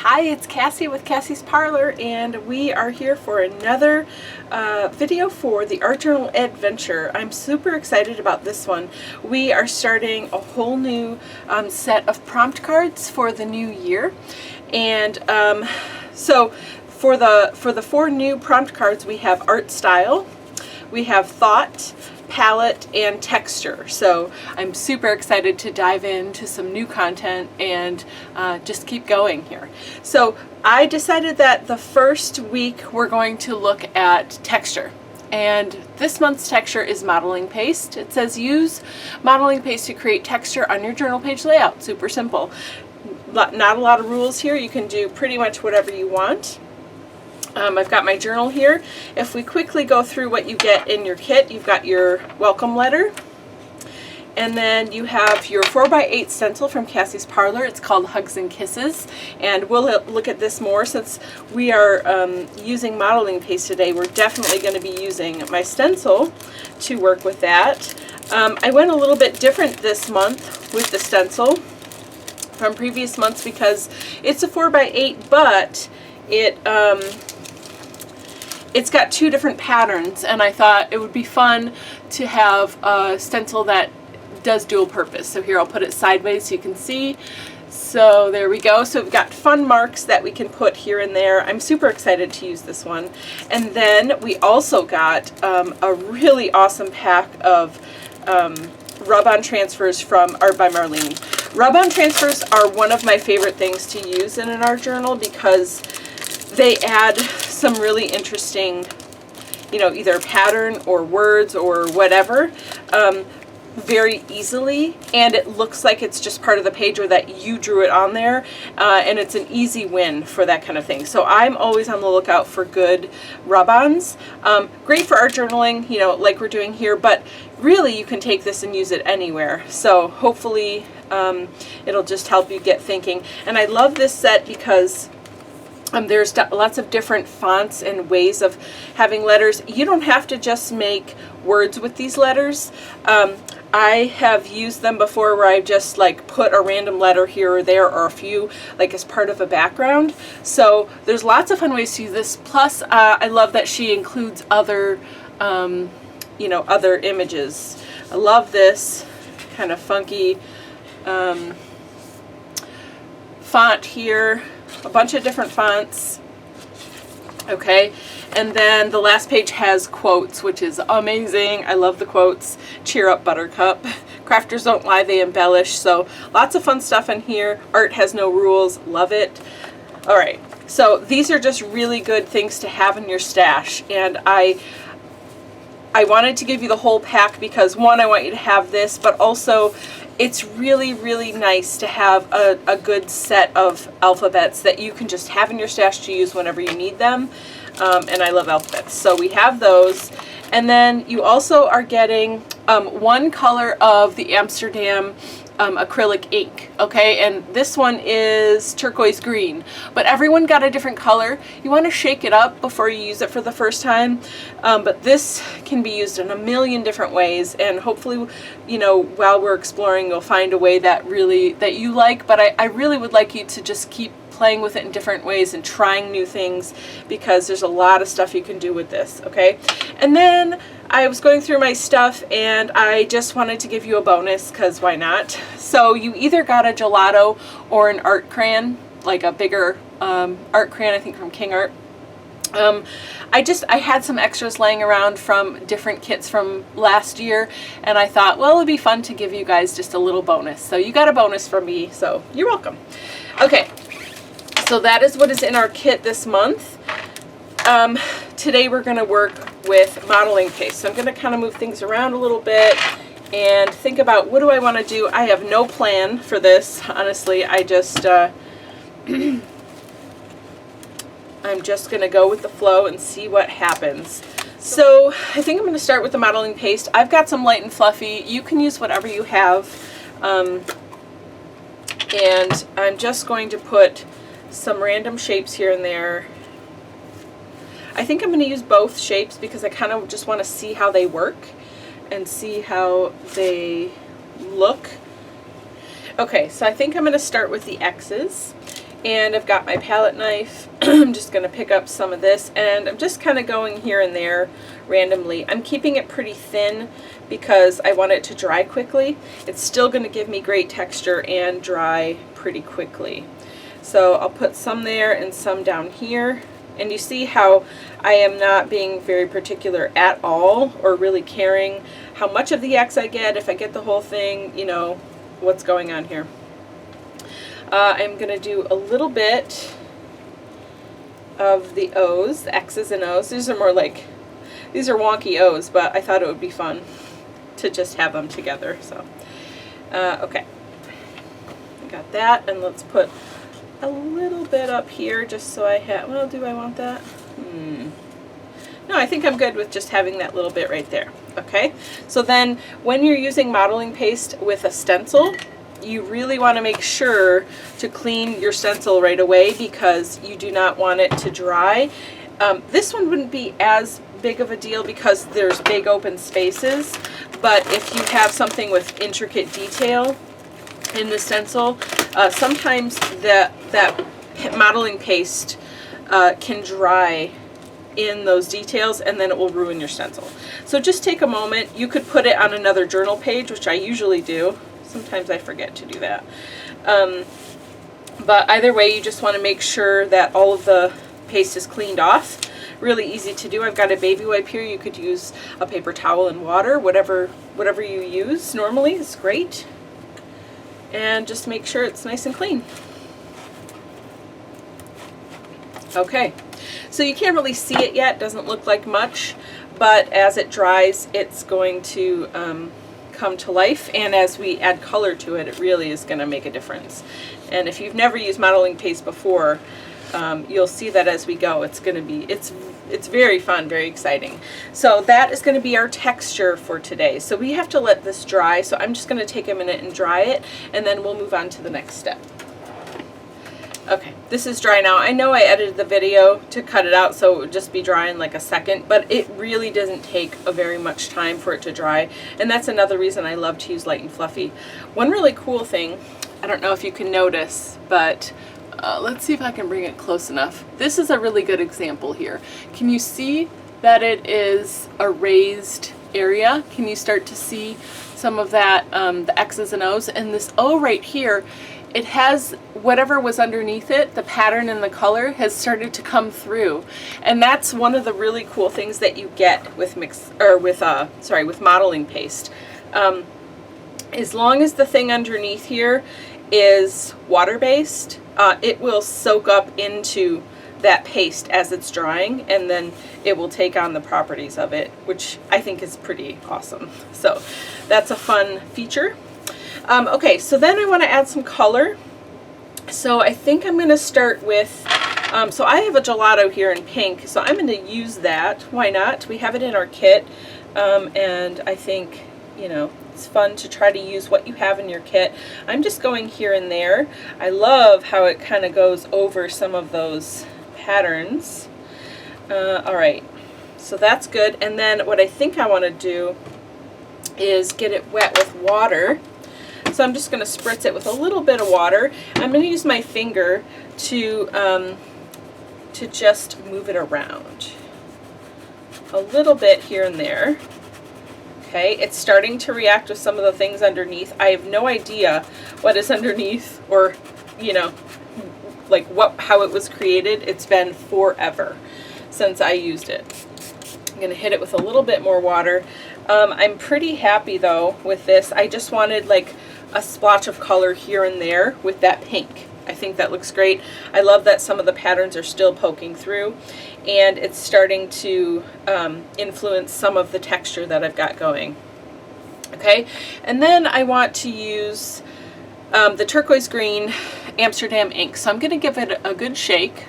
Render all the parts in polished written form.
Hi, it's Cassie with Cassy's Parlor, and we are here for another video for the Art Journal Adventure. I'm super excited about this one. We are starting a whole new set of prompt cards for the new year, and so for the 4 new prompt cards, we have art style, we have thought, palette, and texture. So I'm super excited to dive into some new content and just keep going here. So I decided that the first week we're going to look at texture. And this month's texture is modeling paste. It says use modeling paste to create texture on your journal page layout. Super simple. Not a lot of rules here. You can do pretty much whatever you want. I've got my journal here. If we quickly go through what you get in your kit, you've got your welcome letter, and then you have your 4x8 stencil from Kassy's Parlor. It's called Hugs and Kisses, and we'll look at this more since we are using modeling paste today. We're definitely going to be using my stencil to work with that. I went a little bit different this month with the stencil from previous months because it's a 4x8, but it's got 2 different patterns, and I thought it would be fun to have a stencil that does dual purpose. So here I'll put it sideways so you can see. So there we go. So we've got fun marks that we can put here and there. I'm super excited to use this one. And then we also got a really awesome pack of rub-on transfers from Art by Marlene. Rub-on transfers are one of my favorite things to use in an art journal because they add some really interesting, either pattern or words or whatever, very easily, and it looks like it's just part of the page or that you drew it on there, and it's an easy win for that kind of thing. So I'm always on the lookout for good rub-ons. Great for art journaling, like we're doing here, but really you can take this and use it anywhere. So hopefully it'll just help you get thinking. And I love this set because there's lots of different fonts and ways of having letters. You don't have to just make words with these letters. I have used them before where I've just put a random letter here or there or a few as part of a background. So there's lots of fun ways to use this. Plus I love that she includes other other images. I love this kind of funky font here. A bunch of different fonts. Okay, and then the last page has quotes, which is amazing. I love the quotes. Cheer up, Buttercup. Crafters don't lie, they embellish. So lots of fun stuff in here. Art has no rules. Love it. All right, so these are just really good things to have in your stash, and I wanted to give you the whole pack because, one, I want you to have this, but also it's really, really nice to have a good set of alphabets that you can just have in your stash to use whenever you need them. And I love alphabets. So we have those. And then you also are getting 1 color of the Amsterdam acrylic ink, okay, and this one is turquoise green, but everyone got a different color. You want to shake it up before you use it for the first time, but this can be used in a million different ways, and hopefully, while we're exploring, you'll find a way that you like, but I really would like you to just keep playing with it in different ways and trying new things because there's a lot of stuff you can do with this, okay? And then I was going through my stuff and I just wanted to give you a bonus because why not? So you either got a gelato or an art crayon, like a bigger art crayon, I think from King Art. I had some extras laying around from different kits from last year, and I thought, well, it'd be fun to give you guys just a little bonus. So you got a bonus from me, so you're welcome. Okay, so that is what is in our kit this month. Today we're going to work with modeling paste. So I'm going to kind of move things around a little bit and think about what do I want to do. I have no plan for this, honestly. I just I'm just going to go with the flow and see what happens. So I think I'm going to start with the modeling paste. I've got some light and fluffy. You can use whatever you have. And I'm just going to put some random shapes here and there. I think I'm going to use both shapes because I kind of just want to see how they work and see how they look. Okay, so I think I'm going to start with the X's. And I've got my palette knife. I'm just going to pick up some of this, and I'm just kind of going here and there randomly. I'm keeping it pretty thin because I want it to dry quickly. It's still going to give me great texture and dry pretty quickly. So I'll put some there and some down here. And you see how I am not being very particular at all, or really caring how much of the X I get. If I get the whole thing, you know what's going on here. I'm going to do a little bit of the O's, the X's and O's. These are more like, these are wonky O's, but I thought it would be fun to just have them together. So, okay. I got that, and let's put a little bit up here just so I have, well, do I want that? No, I think I'm good with just having that little bit right there. Okay, so then when you're using modeling paste with a stencil, you really want to make sure to clean your stencil right away because you do not want it to dry. This one wouldn't be as big of a deal because there's big open spaces, but if you have something with intricate detail in the stencil, sometimes that modeling paste can dry in those details, and then it will ruin your stencil. So just take a moment. You could put it on another journal page, which I usually do. Sometimes I forget to do that. But either way, you just want to make sure that all of the paste is cleaned off. Really easy to do. I've got a baby wipe here. You could use a paper towel and water, whatever you use normally is great. And just make sure it's nice and clean. Okay, so you can't really see it yet. Doesn't look like much, but as it dries, it's going to come to life, and as we add color to it, it really is going to make a difference. And if you've never used modeling paste before, you'll see that as we go. It's going to be, it's very fun, very exciting. So that is going to be our texture for today. So we have to let this dry, so I'm just going to take a minute and dry it, and then we'll move on to the next step. Okay, this is dry now. I know I edited the video to cut it out so it would just be dry in like a second, but it really doesn't take a very much time for it to dry, and that's another reason I love to use Light and Fluffy. One really cool thing, I don't know if you can notice, but let's see if I can bring it close enough. This is a really good example here. Can you see that it is a raised area? Can you start to see some of that, the X's and O's? And this O right here, it has whatever was underneath it, the pattern and the color has started to come through. And that's one of the really cool things that you get with with modeling paste. As long as the thing underneath here is water-based, it will soak up into that paste as it's drying, and then it will take on the properties of it, which I think is pretty awesome. So that's a fun feature. Okay, so then I want to add some color. So I think I'm going to start with, so I have a gelato here in pink, so I'm going to use that. Why not? We have it in our kit, and I think, you know, it's fun to try to use what you have in your kit. I'm just going here and there. I love how it kind of goes over some of those patterns. All right, so that's good. And then what I think I want to do is get it wet with water. So I'm just going to spritz it with a little bit of water. I'm going to use my finger to just move it around a little bit here and there. Okay, it's starting to react with some of the things underneath. I have no idea what is underneath, or, you know, like how it was created. It's been forever since I used it. I'm going to hit it with a little bit more water. I'm pretty happy though with this. I just wanted like a splotch of color here and there with that pink. I think that looks great. I love that some of the patterns are still poking through, and it's starting to influence some of the texture that I've got going. Okay, and then I want to use the turquoise green Amsterdam ink. So I'm going to give it a good shake.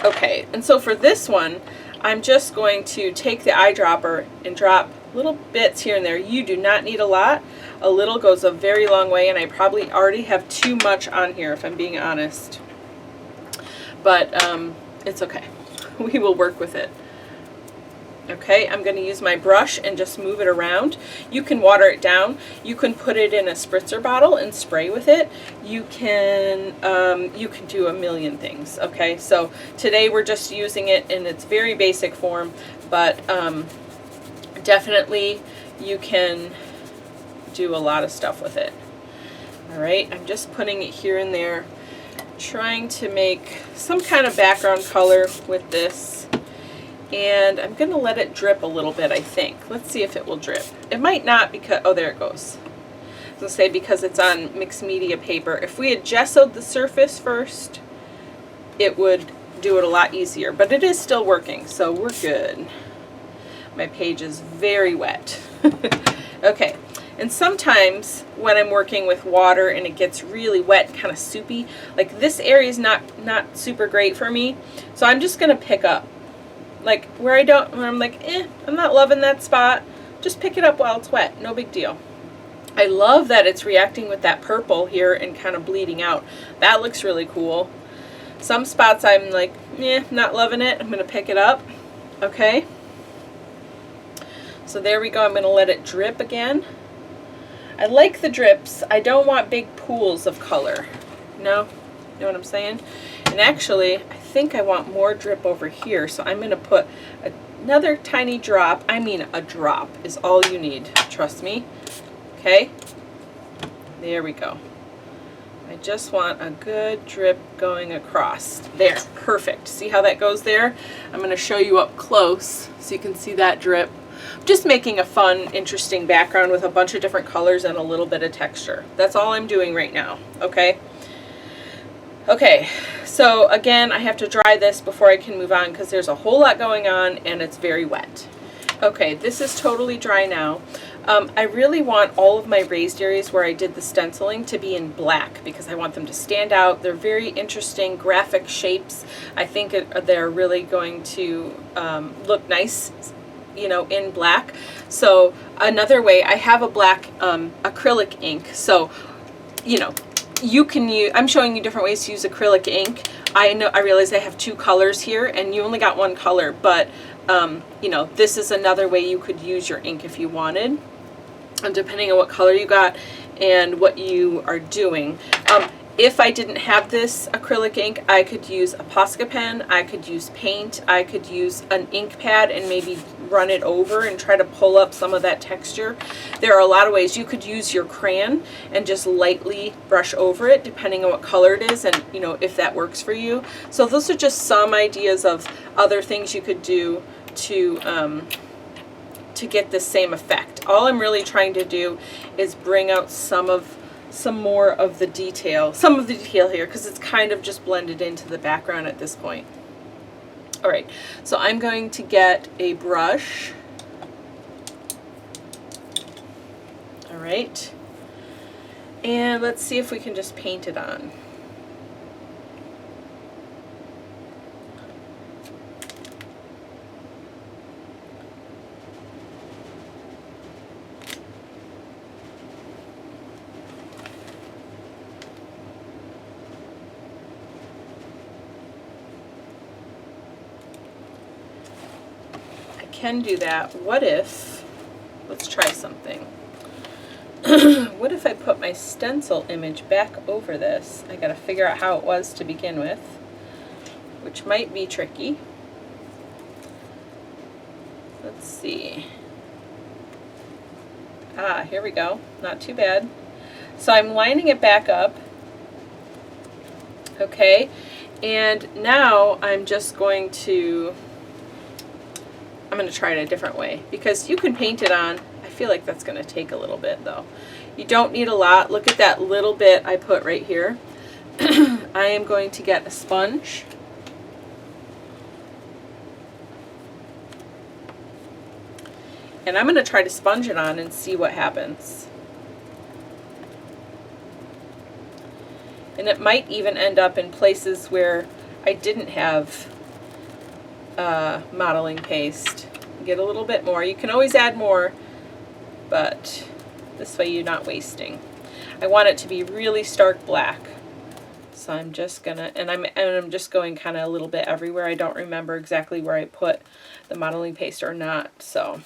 Okay, and so for this one, I'm just going to take the eyedropper and drop little bits here and there. You do not need a lot. A little goes a very long way, and I probably already have too much on here if I'm being honest. But it's okay. We will work with it. Okay, I'm going to use my brush and just move it around. You can water it down. You can put it in a spritzer bottle and spray with it. You can do a million things. Okay, so today we're just using it in its very basic form, but definitely you can do a lot of stuff with it. All right, I'm just putting it here and there, trying to make some kind of background color with this. And I'm going to let it drip a little bit, I think. Let's see if it will drip. It might not because, oh, there it goes. I was going to say because it's on mixed media paper. If we had gessoed the surface first, it would do it a lot easier. But it is still working, so we're good. My page is very wet. Okay, and sometimes when I'm working with water and it gets really wet, kind of soupy, like this area is not super great for me. So I'm just going to pick up. Like where I'm like, I'm not loving that spot, just pick it up while it's wet, no big deal. I love that it's reacting with that purple here and kind of bleeding out. That looks really cool. Some spots I'm like, not loving it. I'm going to pick it up. Okay. So there we go. I'm going to let it drip again. I like the drips. I don't want big pools of color. No? You know what I'm saying? And actually, I think I want more drip over here, so I'm going to put another tiny drop. I mean, a drop is all you need. Trust me. Okay? There we go. I just want a good drip going across. There. Perfect. See how that goes there? I'm going to show you up close so you can see that drip. Just making a fun, interesting background with a bunch of different colors and a little bit of texture. That's all I'm doing right now. Okay? Okay, so again, I have to dry this before I can move on because there's a whole lot going on and it's very wet. Okay, this is totally dry now. I really want all of my raised areas where I did the stenciling to be in black because I want them to stand out. They're very interesting graphic shapes. I think they're really going to look nice, you know, in black. So another way, I have a black acrylic ink. So, you know, you can use, I'm showing you different ways to use acrylic ink. I realize I have two colors here and you only got one color, but you know, this is another way you could use your ink if you wanted, depending on what color you got and what you are doing. If I didn't have this acrylic ink, I could use a Posca pen, I could use paint, I could use an ink pad and maybe run it over and try to pull up some of that texture. There are a lot of ways. You could use your crayon and just lightly brush over it depending on what color it is and, you know, if that works for you. So those are just some ideas of other things you could do to get the same effect. All I'm really trying to do is bring out some more of the detail, here, because it's kind of just blended into the background at this point. All right, so I'm going to get a brush. All right, and let's see if we can just paint it on. Can do that. What if, let's try something. What if I put my stencil image back over this? I gotta figure out how it was to begin with, which might be tricky. Let's see. Here we go. Not too bad. So I'm lining it back up. Okay, and now I'm just going to try it a different way because you can paint it on. I feel like that's going to take a little bit though. You don't need a lot. Look at that little bit I put right here. I am going to get a sponge. And I'm going to try to sponge it on and see what happens. And it might even end up in places where I didn't have modeling paste. Get a little bit more. You can always add more, but this way you're not wasting. I want it to be really stark black. So I'm just gonna, and I'm just going kind of a little bit everywhere. I don't remember exactly where I put the modeling paste or not, so.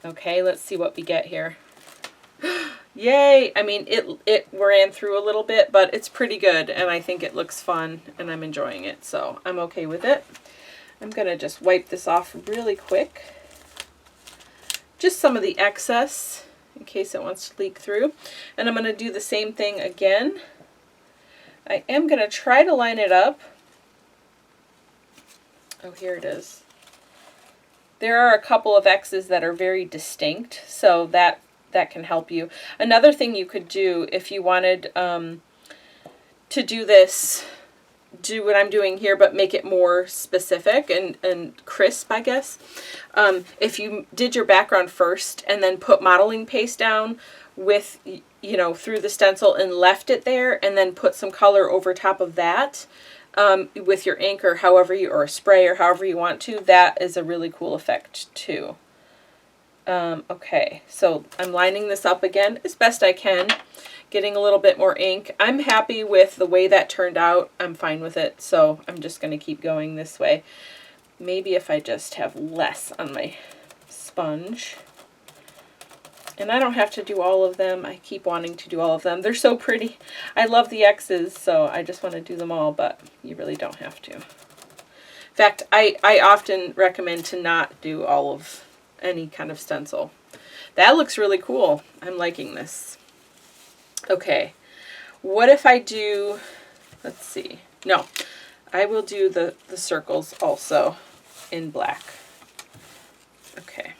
Okay, let's see what we get here. Yay! I mean, it ran through a little bit, but it's pretty good, and I think it looks fun, and I'm enjoying it, so I'm okay with it. I'm gonna just wipe this off really quick. Just some of the excess, in case it wants to leak through. And I'm gonna do the same thing again. I am gonna try to line it up. Oh, here it is. There are a couple of X's that are very distinct, so that can help you. Another thing you could do if you wanted to do this, do what I'm doing here, but make it more specific and crisp, I guess. If you did your background first and then put modeling paste down with, you know, through the stencil and left it there, and then put some color over top of that, with your ink or however you, or a spray or however you want to, that is a really cool effect too. Okay, so I'm lining this up again as best I can, getting a little bit more ink. I'm happy with the way that turned out. I'm fine with it, so I'm just going to keep going this way. Maybe if I just have less on my sponge. And I don't have to do all of them. I keep wanting to do all of them. They're so pretty. I love the X's, so I just want to do them all, but you really don't have to. In fact, I often recommend to not do all of any kind of stencil. That looks really cool. I'm liking this. Okay, what if I do, let's see, no, I will do the circles also in black. Okay.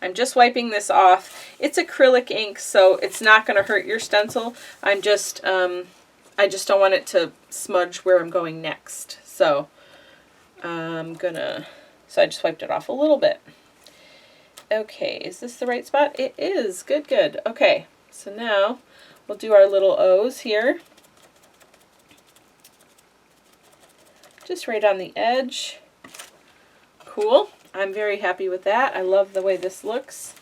I'm just wiping this off. It's acrylic ink, so it's not going to hurt your stencil. I just don't want it to smudge where I'm going next. So so I just wiped it off a little bit. Okay, is this the right spot? It is. Good, good. Okay, so now we'll do our little O's here. Just right on the edge. Cool. I'm very happy with that. I love the way this looks.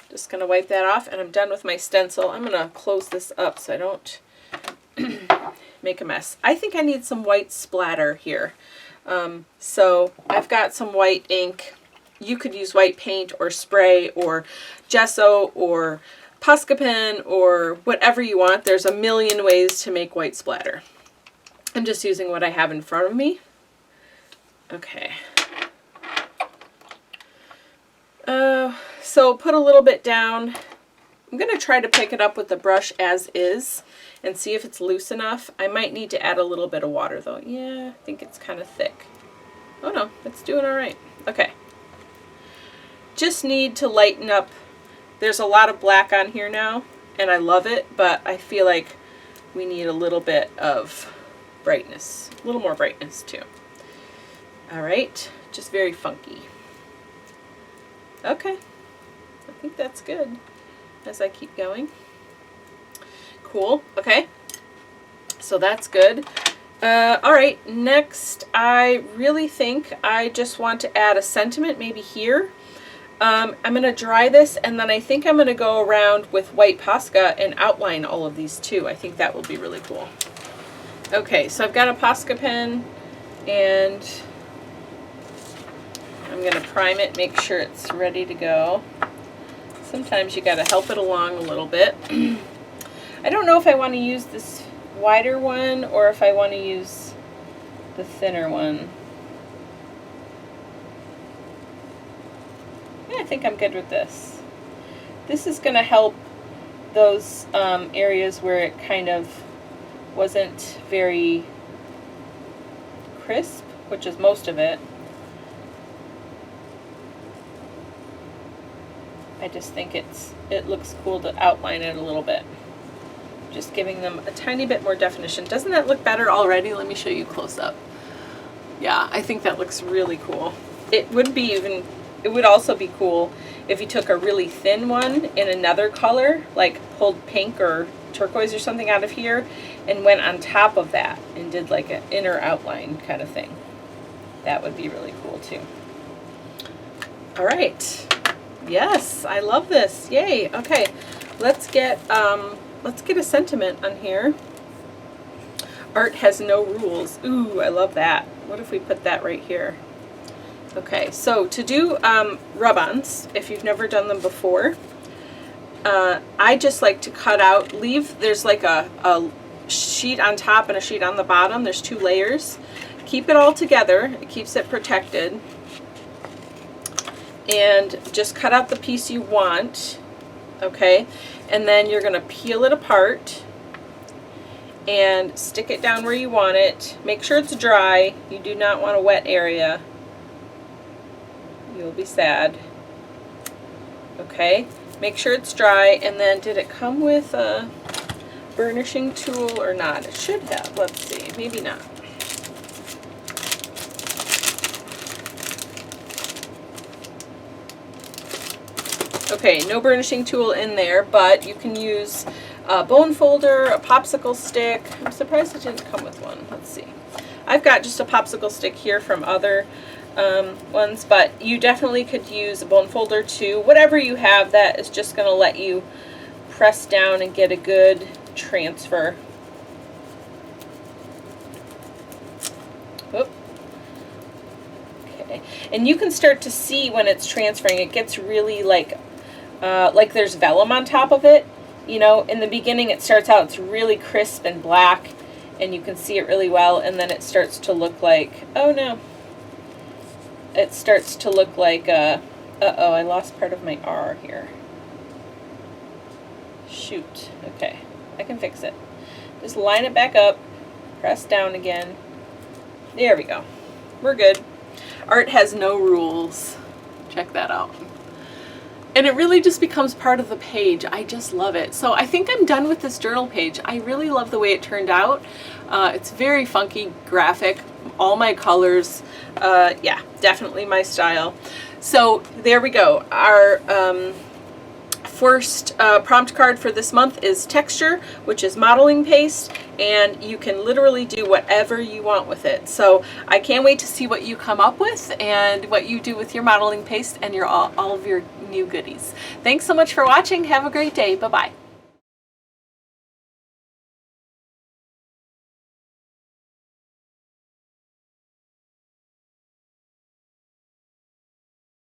Just going to wipe that off, and I'm done with my stencil. I'm going to close this up so I don't make a mess. I think I need some white splatter here. So I've got some white ink. You could use white paint or spray or gesso or Posca pen or whatever you want. There's a million ways to make white splatter. I'm just using what I have in front of me. Okay. So put a little bit down. I'm going to try to pick it up with the brush as is and see if it's loose enough. I might need to add a little bit of water though. Yeah, I think it's kind of thick. Oh no, it's doing all right. Okay. Just need to lighten up. There's a lot of black on here now, and I love it, but I feel like we need a little bit of brightness, a little more brightness too. All right, just very funky. Okay, I think that's good as I keep going. Cool, okay, so that's good. All right, next I really think I just want to add a sentiment maybe here. I'm going to dry this, and then I think I'm going to go around with white Posca and outline all of these too. I think that will be really cool. Okay, so I've got a Posca pen, and I'm going to prime it, make sure it's ready to go. Sometimes you got to help it along a little bit. I don't know if I want to use this wider one or if I want to use the thinner one. Yeah, I think I'm good with this. This is going to help those areas where it kind of wasn't very crisp, which is most of it. I just think it looks cool to outline it a little bit. Just giving them a tiny bit more definition. Doesn't that look better already? Let me show you close up. Yeah, I think that looks really cool. It would also be cool if you took a really thin one in another color, like pulled pink or turquoise or something out of here and went on top of that and did like an inner outline kind of thing. That would be really cool too. All right. Yes, I love this. Yay. Okay, let's get let's get a sentiment on here. Art has no rules. Ooh, I love that. What if we put that right here? Okay, so to do rub-ons, if you've never done them before, I just like to cut out, there's like a sheet on top and a sheet on the bottom. There's 2 layers. Keep it all together. It keeps it protected. And just cut out the piece you want, okay? And then you're going to peel it apart and stick it down where you want it. Make sure it's dry. You do not want a wet area. You'll be sad. Okay, make sure it's dry. And then did it come with a burnishing tool or not? It should have. Let's see, maybe not. Okay, no burnishing tool in there, but you can use a bone folder, a popsicle stick. I'm surprised it didn't come with one. Let's see. I've got just a popsicle stick here from other ones, but you definitely could use a bone folder too. Whatever you have that is just going to let you press down and get a good transfer. Oop. Okay, and you can start to see when it's transferring. It gets really like there's vellum on top of it. You know, in the beginning it starts out, it's really crisp and black, and you can see it really well, and then it starts to look like, oh no, it starts to look like, uh-oh, I lost part of my R here. Shoot. Okay, I can fix it. Just line it back up, press down again. There we go. We're good. Art has no rules. Check that out. And it really just becomes part of the page. I just love it. So I think I'm done with this journal page. I really love the way it turned out. It's very funky, graphic, all my colors. Yeah, definitely my style. So there we go. Our first prompt card for this month is texture, which is modeling paste, and you can literally do whatever you want with it. So I can't wait to see what you come up with and what you do with your modeling paste and all of your new goodies. Thanks so much for watching. Have a great day. Bye-bye.